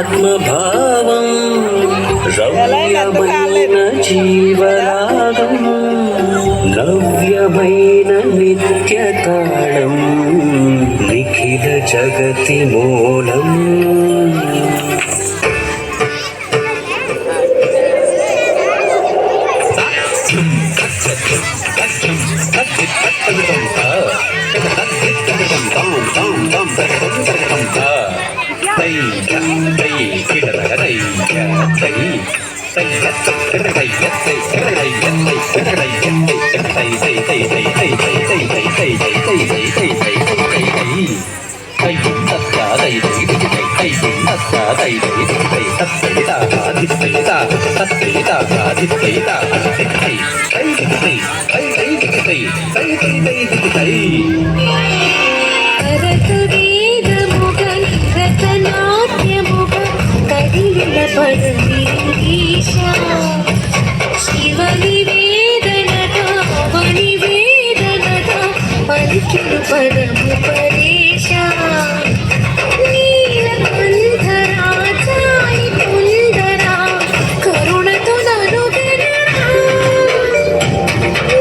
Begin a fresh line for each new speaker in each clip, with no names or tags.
ఆత్మభావం రమ్యమైన జీవరాగం నవ్యమైన నిత్యతాళం నిఖిల జగతి మూలం
పరము పరేశ నీలకంఠరా చాయి కుందరా కరుణతో ననుగనరా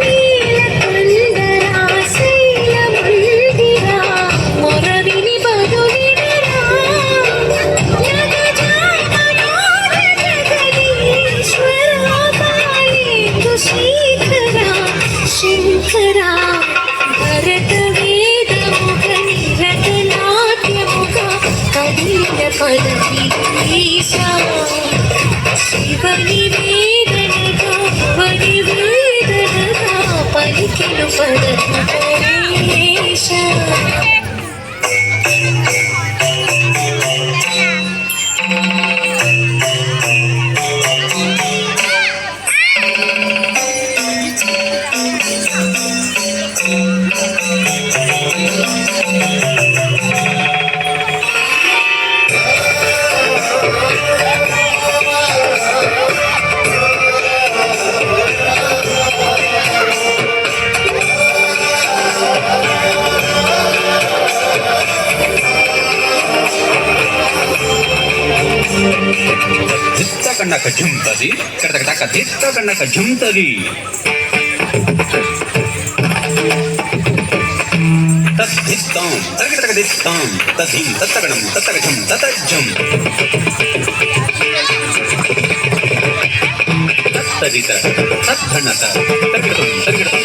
నీలకంఠరా శైల మందిరా మొరవిని బదులినరా జగదీశ్వరా పాలేందు శ్రీకరా శంకరా భరత వేదముగ నిరత నాట్యముగ కదిల పదవిశ శివ నివేదనగా వరి వేదనగా పలికిను పరమేశ
కన్నక ఝుంతది కడతక దిత్త కన్నక ఝుంతది తద్దిస్తాం తరగతక దిస్తాం తద్ధిం తత్తగణం తత్తగజం తతజ్జం తత్తదిత తద్ధణత తరగతం తరగతం